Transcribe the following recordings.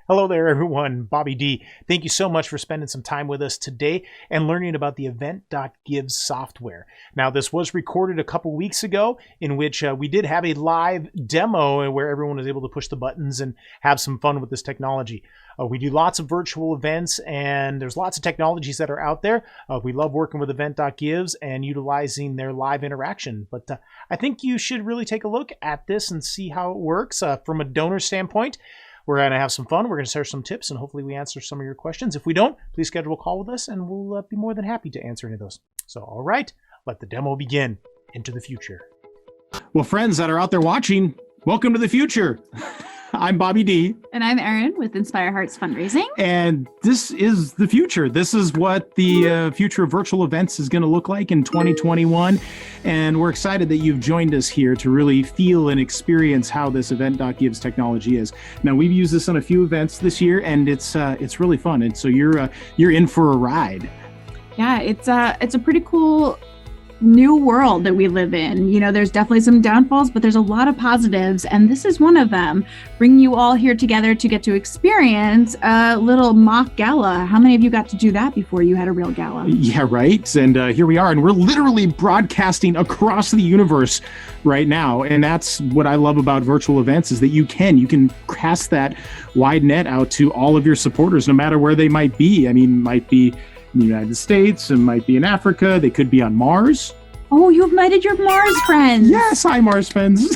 Hello there, everyone. Bobby D. Thank you so much for spending some time with us today and learning about the event.gives software. Now, this was recorded a couple weeks ago in which we did have a live demo where everyone was able to push the buttons and have some fun with this technology. We do lots of virtual events, and there's lots of technologies that are out there. We love working with event.gives and utilizing their live interaction. But I think you should really take a look at this and see how it works from a donor standpoint. We're going to have some fun. We're going to share some tips, and hopefully we answer some of your questions. If we don't, please schedule a call with us, and we'll be more than happy to answer any of those. So, all right, let the demo begin. Into the future. Well, friends that are out there watching, welcome to the future. I'm Bobby D. And I'm Erin with Inspire Hearts Fundraising. And this is the future. This is what the future of virtual events is going to look like in 2021. And we're excited that you've joined us here to really feel and experience how this event.gives technology is. Now, we've used this on a few events this year, and it's really fun. And so you're in for a ride. Yeah, it's a pretty cool new world that we live in. You know, there's definitely some downfalls, but there's a lot of positives, and this is one of them. Bring you all here together to get to experience a little mock gala. How many of you got to do that before you had a real gala? Yeah, right. And here we are, and we're literally broadcasting across the universe right now. And that's what I love about virtual events is that you can cast that wide net out to all of your supporters, no matter where they might be. I mean, might be in the United States, and might be in Africa. They could be on Mars. Oh, you've invited your Mars friends. Yes, hi Mars friends.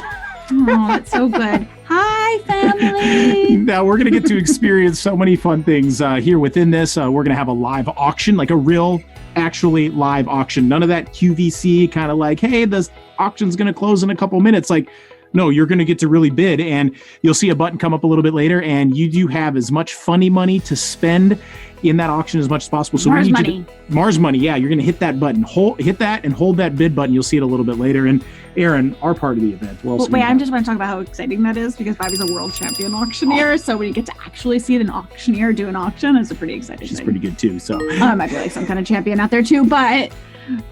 Oh, that's so good. Hi, family. Now we're going to get to experience so many fun things here within this. We're going to have a live auction, like a real, actually live auction. None of that QVC kind of like, hey, this auction's going to close in a couple minutes. Like, no, you're going to get to really bid, and you'll see a button come up a little bit later, and you do have as much funny money to spend in that auction as much as possible. So Mars money. Mars money, yeah. You're going to hit that button, hit that, and hold that bid button. You'll see it a little bit later. And Erin, our part of the event. I just want to talk about how exciting that is because Bobby's a world champion auctioneer. So when you get to actually see an auctioneer do an auction, it's a pretty exciting thing. She's pretty good too. So might be like some kind of champion out there too, but.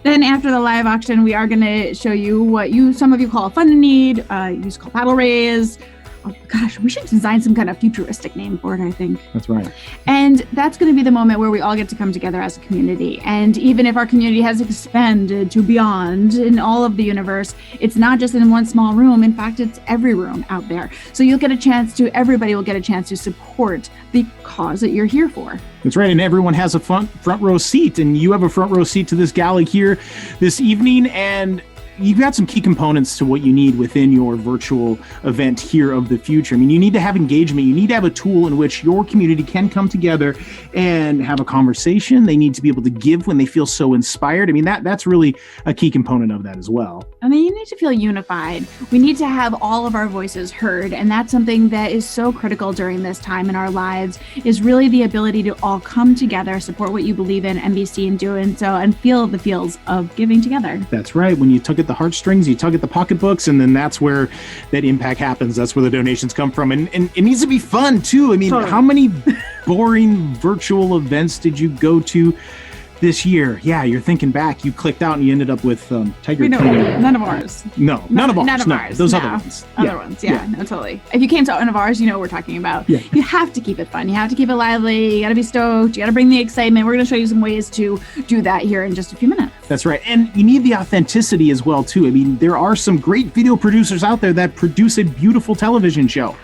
Then after the live auction, we are going to show you what some of you call a fund and need, you call battle raise. Oh gosh, we should design some kind of futuristic name for it, I think. That's right. And that's going to be the moment where we all get to come together as a community. And even if our community has expanded to beyond in all of the universe, it's not just in one small room. In fact, it's every room out there. So everybody will get a chance to support the cause that you're here for. That's right. And everyone has a front row seat, and you have a front row seat to this gala here this evening. And you've got some key components to what you need within your virtual event here of the future. I mean, you need to have engagement. You need to have a tool in which your community can come together and have a conversation. They need to be able to give when they feel so inspired. I mean, that's really a key component of that as well. I mean, you need to feel unified. We need to have all of our voices heard. And that's something that is so critical during this time in our lives, is really the ability to all come together, support what you believe in, and be seen doing so, and feel the feels of giving together. That's right. When you tug at the heartstrings, you tug at the pocketbooks, and then that's where that impact happens. That's where the donations come from. And it needs to be fun too. I mean, totally. How many boring virtual events did you go to this year? Yeah, you're thinking back, you clicked out and you ended up with Tiger King. None of ours. No, none of ours. Those other ones. Other ones, yeah, no, totally. If you came to one of ours, you know what we're talking about. Yeah. You have to keep it fun. You have to keep it lively. You got to be stoked. You got to bring the excitement. We're going to show you some ways to do that here in just a few minutes. That's right. And you need the authenticity as well, too. I mean, there are some great video producers out there that produce a beautiful television show.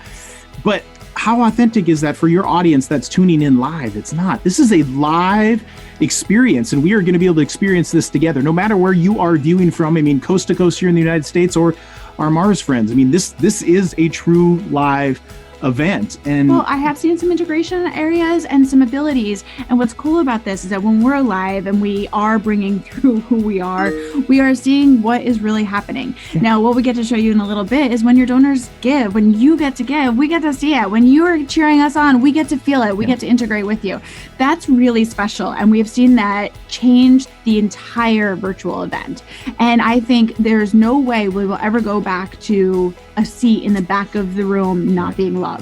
But how authentic is that for your audience that's tuning in live? It's not. This is a live experience, and we are going to be able to experience this together, no matter where you are viewing from. I mean, coast to coast here in the United States, or our Mars friends. I mean, this is a true live event. And well, I have seen some integration areas and some abilities. And what's cool about this is that when we're live and we are bringing through who we are seeing what is really happening. Now, what we get to show you in a little bit is when your donors give, when you get to give, we get to see it. When you are cheering us on, we get to feel it. We get to integrate with you. That's really special. And we have seen that change the entire virtual event. And I think there's no way we will ever go back to a seat in the back of the room not being loved.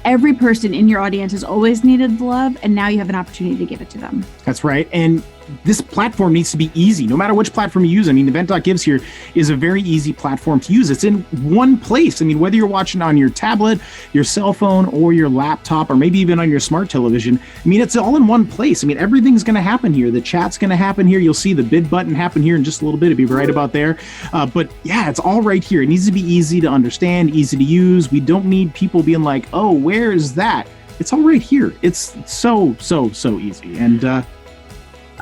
Every person in your audience has always needed love, and now you have an opportunity to give it to them. That's right. And this platform needs to be easy, no matter which platform you use. I mean, event.gives here is a very easy platform to use. It's in one place. I mean, whether you're watching on your tablet, your cell phone, or your laptop, or maybe even on your smart television, I mean, it's all in one place. I mean, everything's going to happen here. The chat's going to happen here. You'll see the bid button happen here in just a little bit. It'll be right about there. But yeah, it's all right here. It needs to be easy to understand, easy to use. We don't need people being like, oh, where is that? It's all right here. It's so easy. And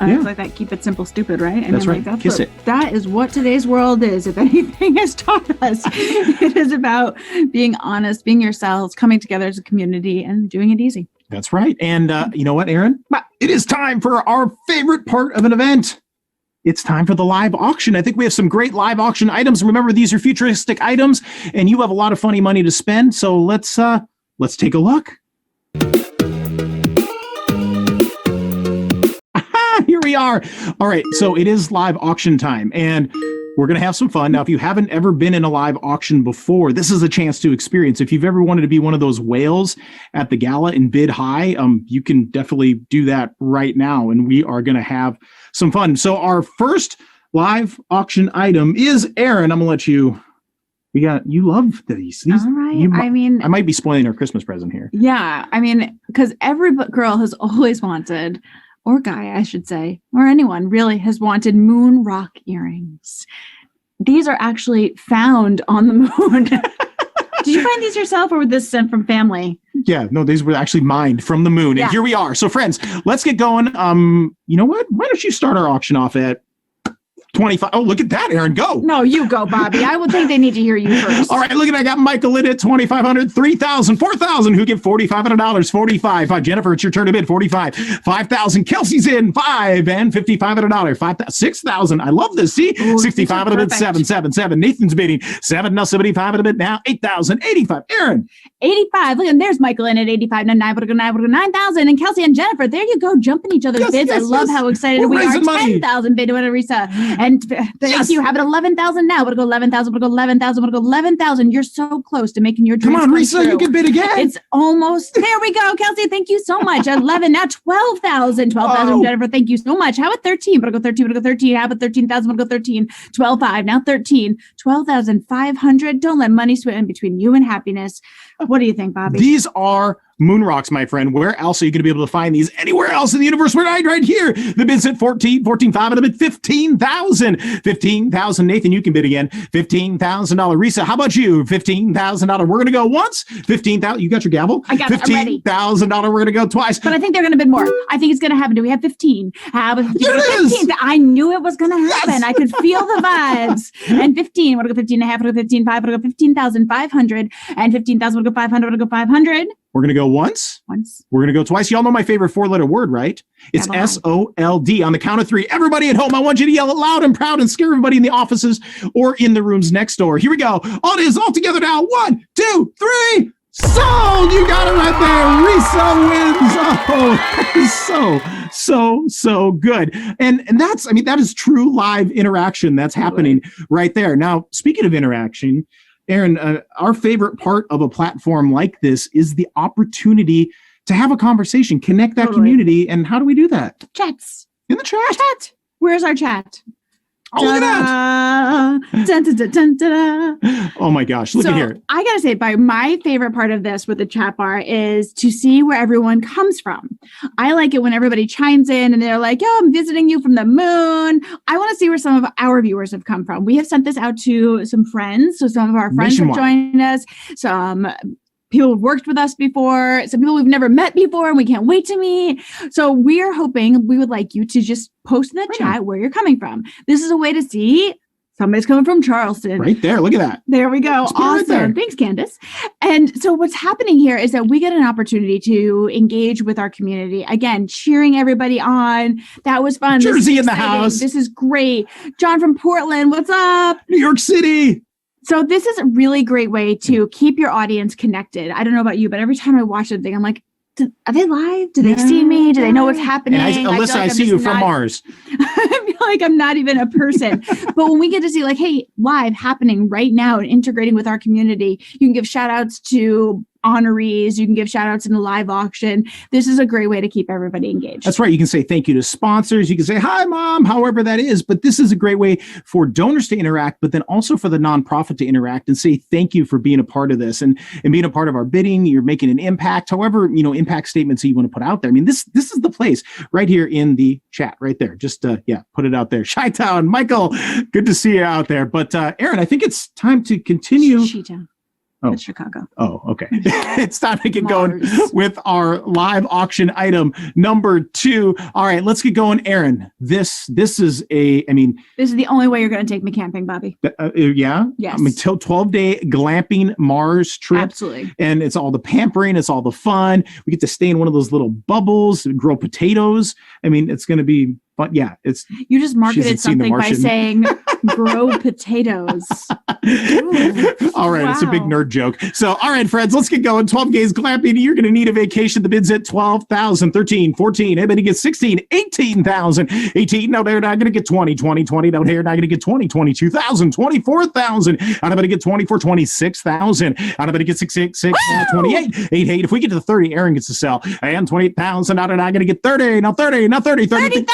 It's like that, keep it simple, stupid, right? That's right. Kiss it. That is what today's world is. If anything has taught us, it is about being honest, being yourselves, coming together as a community, and doing it easy. That's right. And you know what, Erin? It is time for our favorite part of an event. It's time for the live auction. I think we have some great live auction items. Remember, these are futuristic items, and you have a lot of funny money to spend. So let's take a look. Here we are. All right. So it is live auction time, and we're going to have some fun. Now, if you haven't ever been in a live auction before, this is a chance to experience. If you've ever wanted to be one of those whales at the gala and bid high, you can definitely do that right now. And we are going to have some fun. So our first live auction item is Erin. I'm going to let you. You love these. All right. I might be spoiling our Christmas present here. Yeah. I mean, because every girl has always wanted, or guy, I should say, or anyone really has wanted moon rock earrings. These are actually found on the moon. Did you find these yourself, or were this sent from family? Yeah, no, these were actually mined from the moon. And here we are. So friends, let's get going. You know what? Why don't you start our auction off at 25. Oh, look at that, Erin. Go. No, you go, Bobby. I would think they need to hear you first. All right, look at that. I got Michael in at 2,500, 3,000, 4,000. Who give $4,500? 45. Jennifer, it's your turn to bid. 45. 5,000. Kelsey's in 5 and $5,500. 5,000. 6,000. I love this. See, ooh, 65 at a bid. 7. Nathan's bidding 7. Now 75 at a bid. Now 8,000. 85. Erin. 85. Look, and there's Michael in at 85. Now 9,000. And Kelsey and Jennifer, there you go, jumping each other's bids. I love how excited we are. 10,000 bid to Teresa. And thank you. Have it 11,000 now. We'll go 11,000. We'll go 11,000. We'll go 11,000. You're so close to making your dreams come on, Risa, you can bid again. It's almost there. We go, Kelsey. Thank you so much. 11 now. 12,000. 12,000. Jennifer, thank you so much. How about 13? We'll go 13. We'll go 13. How about 13,000? We'll go 13. 12,500. Now 13. 12,500. Don't let money swim in between you and happiness. What do you think, Bobby? These are moon rocks, my friend. Where else are you going to be able to find these? Anywhere else in the universe? We're right here. The bid's at 14,500 and a bid 15,000. 15,000. Nathan, you can bid again. $15,000. Risa, how about you? $15,000. We're going to go once. 15,000. You got your gavel? I got it. $15,000. We're going to go twice. But I think they're going to bid more. I think it's going to happen. Do we have 15? How about 15? I knew it was going to happen. Yes. I could feel the vibes. And 15. We're going to go 15 and a half. We're going to go 15,500. We're going to go 15,500. And 15,000. We'll go 500. We're going to go 500. We're going to go once. We're going to go twice. Y'all know my favorite 4-letter word, right? It's SOLD. On the count of 3. Everybody at home, I want you to yell it loud and proud and scare everybody in the offices or in the rooms next door. Here we go. All it is all together now. 1, 2, 3. Sold! You got it right there. Risa wins. Oh, so good. And that's, I mean, that is true live interaction that's happening right there. Now, speaking of interaction, Erin, our favorite part of a platform like this is the opportunity to have a conversation, connect that community. And how do we do that? Chats. In the chat. Chat. Where's our chat? Oh, look at that. Dun, dun, dun, dun, dun, dun. Oh my gosh, look at here. I gotta say, my favorite part of this with the chat bar is to see where everyone comes from. I like it when everybody chimes in and they're like, yo, I'm visiting you from the moon. I want to see where some of our viewers have come from. We have sent this out to some friends. So some of our friends have joined us. Some people have worked with us before, some people we've never met before, and we can't wait to meet. So we're hoping, we would like you to just post in the chat where you're coming from. This is a way to see somebody's coming from Charleston. Right there. Look at that. There we go. Awesome. Right. Thanks, Candace. And so what's happening here is that we get an opportunity to engage with our community. Again, cheering everybody on. That was fun. Jersey in the house. This is great. John from Portland. What's up? New York City. So this is a really great way to keep your audience connected. I don't know about you, but every time I watch something, I'm like, are they live? Do they see me? Do they know what's happening? Alyssa, I see you from Mars. I feel like I'm not even a person. But when we get to see like, hey, live happening right now and integrating with our community, you can give shout outs to honorees. You can give shout outs in a live auction. This is a great way to keep everybody engaged. That's right. You can say thank you to sponsors. You can say, hi, Mom, however that is. But this is a great way for donors to interact, but then also for the nonprofit to interact and say thank you for being a part of this and being a part of our bidding. You're making an impact, however, impact statements that you want to put out there. I mean, this is the place right here in the chat right there. Just, put it out there. Chi-Town, Michael, good to see you out there. But Erin, I think it's time to continue. Chi-Town. Oh. It's Chicago. Oh, okay. It's time to get Mars. going with our live auction item number 2. All right, let's get going. Erin, this is this is the only way you're going to take me camping, Bobby. Yeah? Yes. 12-day glamping Mars trip. Absolutely. And it's all the pampering. It's all the fun. We get to stay in one of those little bubbles and grow potatoes. It's going to be fun. Yeah, you just marketed something by saying grow potatoes. All right, It's a big nerd joke. So, all right, friends, let's get going. 12 days glamping. You're going to need a vacation. The bid's at 12,000, 13, 14. Everybody gets 16, 18,000, 18. No, they're not going to get 20, 20, 20. No, they're not going to get 20, 22,000, 24,000. Anybody get 24, 26,000. Anybody get 6, 28, 8. If we get to the 30, Erin gets to sell. And 28,000. Now they're not going to get 30. Now 30. Now 30. 30,000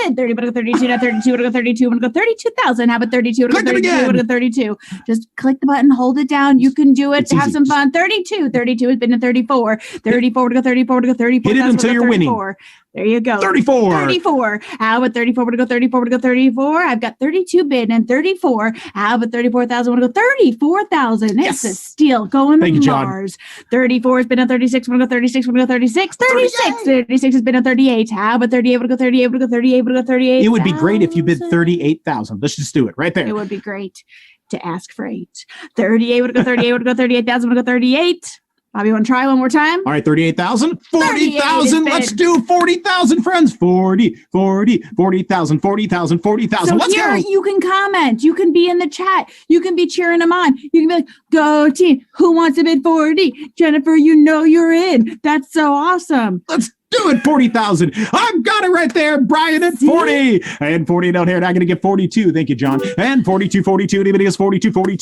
bid. 30, but go 32. Now 32. Would go 32. Would go 32,000. How about 32? Would go 32. Would go 32. Just click the button, hold it down. You can do it. It's have easy. some fun. 32. 32 has been to 34. 34 would go 34. Would go 34. Hit it until you're winning. There you go. 34. 34. How about 34 would go 34? Would go 34. I've got 32 bid and 34. How about 34,000 would go 34,000? It's a steal going to Mars. 34 has been a 36. Would go 36. Would go 36. 36. 36 has been a 38. How about 38 would go 38? Would go 38. Would go 38. It would be great if you bid 38,000. Let's just do it right there. It would be great to ask for 8. 38 would go 38. Would go 38,000. Would go 38. Bobby, you want to try one more time? All right, 38,000, 40,000. Let's do 40,000, friends. 40,000, 40,000, 40,000. So Let's here go. You can comment. You can be in the chat. You can be cheering them on. You can be like, go team. Who wants to bid 40? Jennifer, you're in. That's so awesome. Let's do it, 40,000. I've got it right there. Brian at 40. And 40 down here. Now I'm going to get 42. Thank you, John. And 42. Anybody else? 42. We're going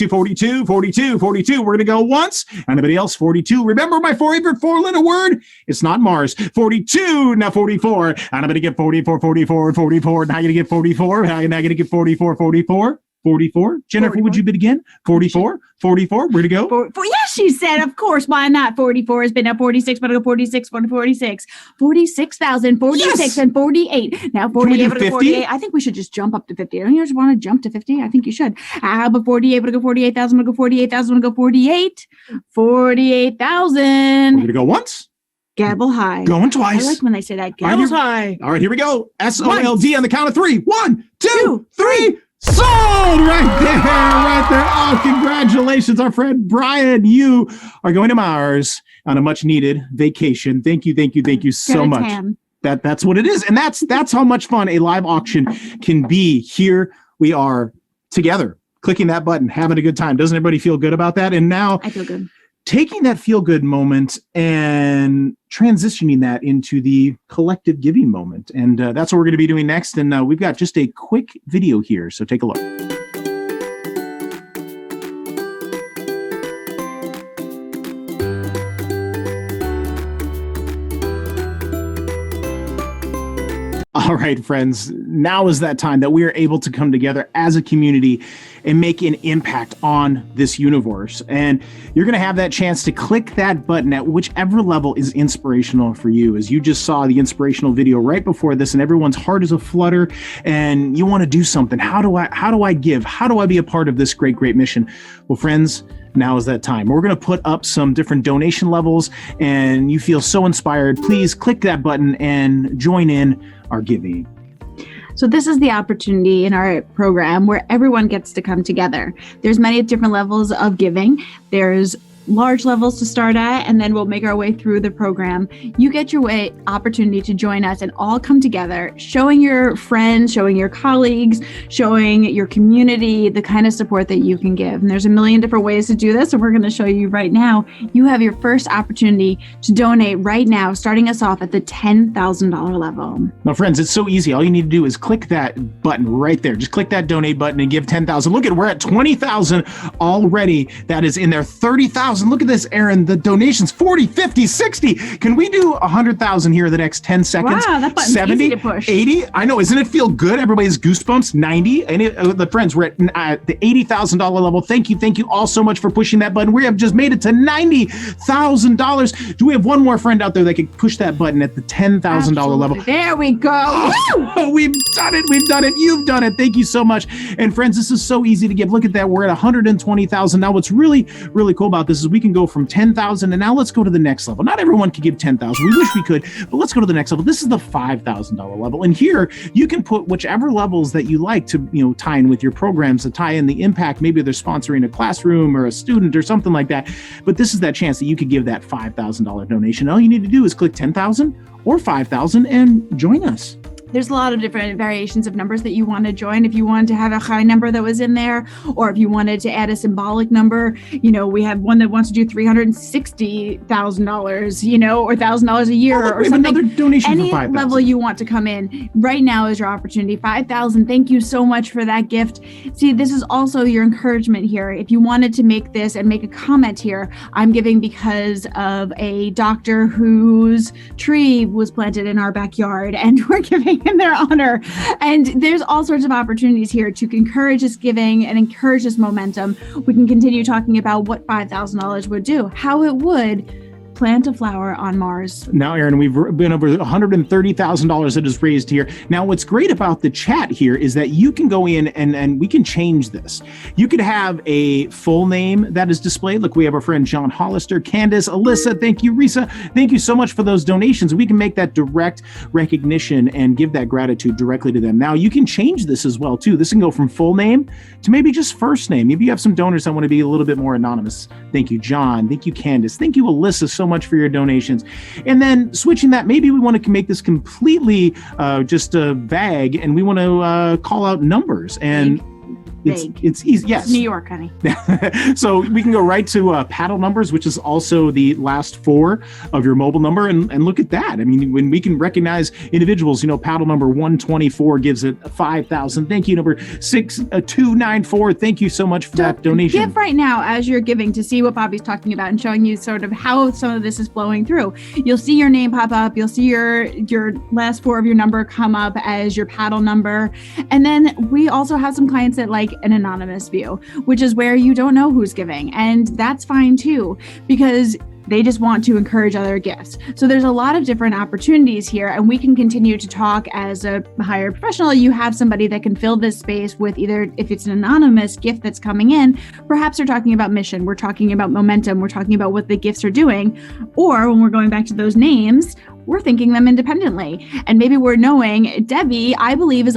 to go once. Anybody else? 42. Remember my favorite 4-letter word? It's not Mars. 42. Now 44. Anybody get 44. Now you're going to get 44. Now you're going to get 44. 44. Jennifer, 44. would you bid again? 44. Where to go? Yes, she said, of course. Why not? 44 has been at 46, but I'll go 46, 46. 46,000, 46, yes! And 48. Now 48, but 48. I think we should just jump up to 50. Don't you just want to jump to 50? I think you should. But 48, but I'll go 48,000, I'll go 48,000, I'll go 48. 48,000. We're going to go once. Gavel high. Going twice. I like when they say that. Gavel high. All right, here we go. SOLD on the count of 3. 1, 2, 3. Sold right there. Oh, congratulations, our friend Brian. You are going to Mars on a much needed vacation. Thank you so much. That's what it is. And that's how much fun a live auction can be. Here we are together, clicking that button, having a good time. Doesn't everybody feel good about that? And now I feel good. Taking that feel-good moment and transitioning that into the collective giving moment. And that's what we're going to be doing next. And we've got just a quick video here, so take a look. All right, friends, now is that time that we are able to come together as a community and make an impact on this universe. And you're going to have that chance to click that button at whichever level is inspirational for you. As you just saw the inspirational video right before this, and everyone's heart is aflutter and you want to do something. How do I give? How do I be a part of this great mission? Well, friends, now is that time. We're going to put up some different donation levels, and you feel so inspired, please click that button and join in our giving. So this is the opportunity in our program where everyone gets to come together. There's many different levels of giving. There's large levels to start at, and then we'll make our way through the program. You get your opportunity to join us and all come together, showing your friends, showing your colleagues, showing your community the kind of support that you can give. And there's a million different ways to do this, and we're going to show you right now. You have your first opportunity to donate right now, starting us off at the $10,000 level. Now, friends, it's so easy. All you need to do is click that button right there. Just click that donate button and give 10,000. Look we're at 20,000 already. That is in there. 30,000 10,000. Look at this, Erin. The donations, 40, 50, 60. Can we do 100,000 here in the next 10 seconds? Wow, that button's 70, easy to push. 80. I know. Isn't it feel good? Everybody's goosebumps. 90. Any the friends, we're at the $80,000 level. Thank you all so much for pushing that button. We have just made it to $90,000. Do we have one more friend out there that can push that button at the $10,000 level? There we go. Oh, we've done it. You've done it. Thank you so much. And friends, this is so easy to give. Look at that. We're at 120,000. Now, what's really, really cool about this is we can go from 10,000 and now let's go to the next level. Not everyone can give 10,000. We wish we could, but let's go to the next level. This is the $5,000 level. And here you can put whichever levels that you like to, tie in with your programs, to tie in the impact. Maybe they're sponsoring a classroom or a student or something like that. But this is that chance that you could give that $5,000 donation. All you need to do is click 10,000 or 5,000 and join us. There's a lot of different variations of numbers that you want to join. If you wanted to have a high number that was in there, or if you wanted to add a symbolic number, we have one that wants to do $360,000, or $1,000 a year, or something. Another donation Any for 5,000. level you want to come in, right now is your opportunity. 5,000. Thank you so much for that gift. See, this is also your encouragement here. If you wanted to make this and make a comment here, I'm giving because of a doctor whose tree was planted in our backyard, and we're giving in their honor. And there's all sorts of opportunities here to encourage this giving and encourage this momentum. We can continue talking about what $5,000 would do, how it would plant a flower on Mars. Now, Erin, we've been over $130,000 that is raised here. Now, what's great about the chat here is that you can go in and we can change this. You could have a full name that is displayed. Look, we have our friend John Hollister, Candace, Alyssa, thank you, Risa. Thank you so much for those donations. We can make that direct recognition and give that gratitude directly to them. Now, you can change this as well, too. This can go from full name to maybe just first name. Maybe you have some donors that want to be a little bit more anonymous. Thank you, John. Thank you, Candace. Thank you, Alyssa, so much for your donations. And then switching that, maybe we want to make this completely just a vague, and we want to call out numbers. And it's easy. Yes. It's New York, honey. So we can go right to paddle numbers, which is also the last four of your mobile number. And look at that. I mean, when we can recognize individuals, paddle number 124 gives it 5,000. Thank you. Number 6294. Thank you so much for that donation. Give right now as you're giving to see what Bobby's talking about and showing you sort of how some of this is flowing through. You'll see your name pop up. You'll see your last four of your number come up as your paddle number. And then we also have some clients that like an anonymous view, which is where you don't know who's giving. And that's fine too, because they just want to encourage other gifts. So there's a lot of different opportunities here, and we can continue to talk as a hired professional. You have somebody that can fill this space with either, if it's an anonymous gift that's coming in, perhaps they're talking about mission, we're talking about momentum, we're talking about what the gifts are doing, or when we're going back to those names, we're thinking them independently. And maybe we're knowing Debbie, I believe, is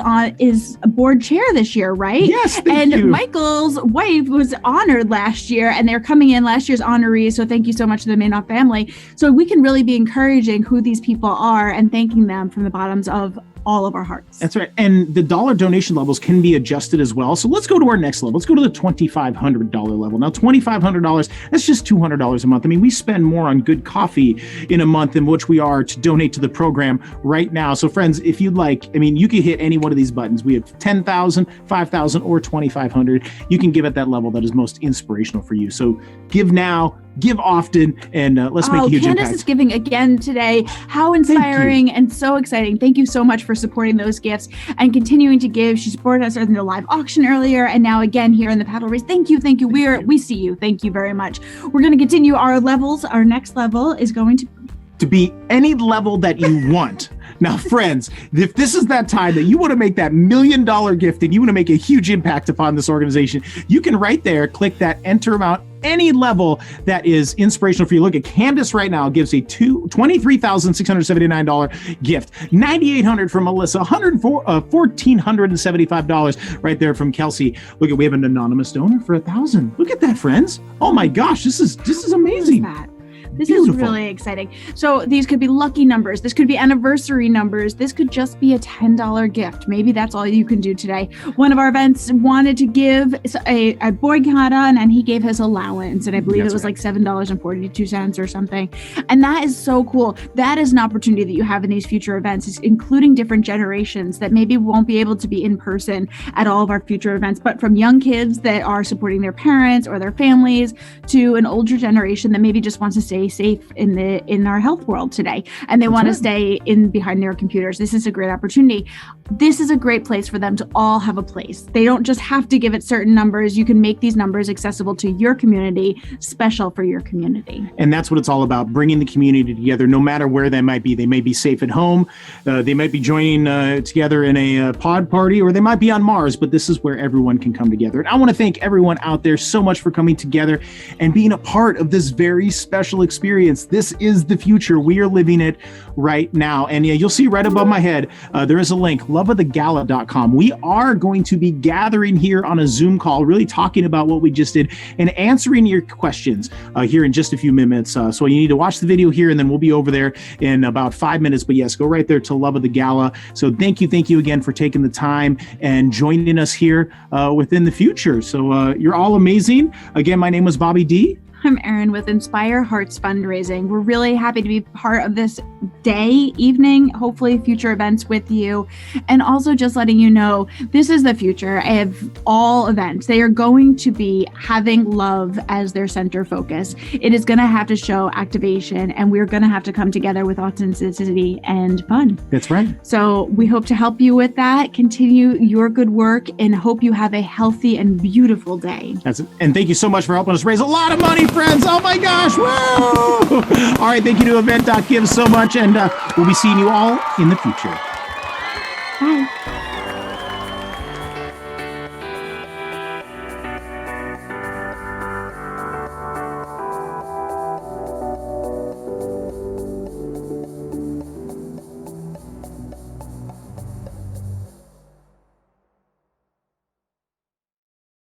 a board chair this year, right? Yes, thank you. And Michael's wife was honored last year, and they're coming in last year's honorees. So thank you so much to the Mainoff family. So we can really be encouraging who these people are and thanking them from the bottoms of all of our hearts. That's right. And the dollar donation levels can be adjusted as well. So let's go to our next level. Let's go to the $2,500 level. Now, $2,500, that's just $200 a month. I mean, we spend more on good coffee in a month than which we are to donate to the program right now. So friends, if you'd like, you can hit any one of these buttons. We have 10,000, 5,000, or 2,500. You can give at that level that is most inspirational for you. So give now, give often, and let's make a huge Candace impact. is giving again today. How inspiring and so exciting. Thank you so much for supporting those gifts and continuing to give. She supported us in the live auction earlier, and now again here in the paddle race. Thank you. We see you. Thank you very much. We're going to continue our levels. Our next level is going to be any level that you want. Now, friends, if this is that time that you want to make that $1 million gift and you want to make a huge impact upon this organization, you can right there click that enter amount, any level that is inspirational for you. Look at Candace right now gives a $23,679 gift, $9,800 from Melissa, $1,475 right there from Kelsey. Look at, we have an anonymous donor for $1,000. Look at that, friends. Oh my gosh, this is amazing. What is that? This Beautiful. is really exciting. So these could be lucky numbers. This could be anniversary numbers. This could just be a $10 gift. Maybe that's all you can do today. One of our events wanted to give a boy got on and he gave his allowance. And I believe it was like $7.42 or something. And that is so cool. That is an opportunity that you have in these future events, including different generations that maybe won't be able to be in person at all of our future events, but from young kids that are supporting their parents or their families to an older generation that maybe just wants to stay safe in our health world today. And they want to stay in behind their computers. This is a great opportunity. This is a great place for them to all have a place. They don't just have to give it certain numbers. You can make these numbers accessible to your community, special for your community. And that's what it's all about, bringing the community together, no matter where they might be. They may be safe at home. They might be joining together in a pod party, or they might be on Mars, but this is where everyone can come together. And I want to thank everyone out there so much for coming together and being a part of this very special experience. This is the future. We are living it right now. And yeah, you'll see right above my head, there is a link, loveofthegala.com. We are going to be gathering here on a Zoom call, really talking about what we just did and answering your questions here in just a few minutes. So you need to watch the video here, and then we'll be over there in about 5 minutes. But yes, go right there to Love of the Gala. So thank you again for taking the time and joining us here within the future. So you're all amazing. Again, my name was Bobby D. I'm Erin with Inspire Hearts Fundraising. We're really happy to be part of this day, evening, hopefully future events with you. And also just letting you know, this is the future of all events. They are going to be having love as their center focus. It is going to have to show activation, and we're going to have to come together with authenticity and fun. That's right. So we hope to help you with that. Continue your good work and hope you have a healthy and beautiful day. And thank you so much for helping us raise a lot of money, friends. Oh my gosh. Woo! All right. Thank you to event.gives so much. And we'll be seeing you all in the future. Bye.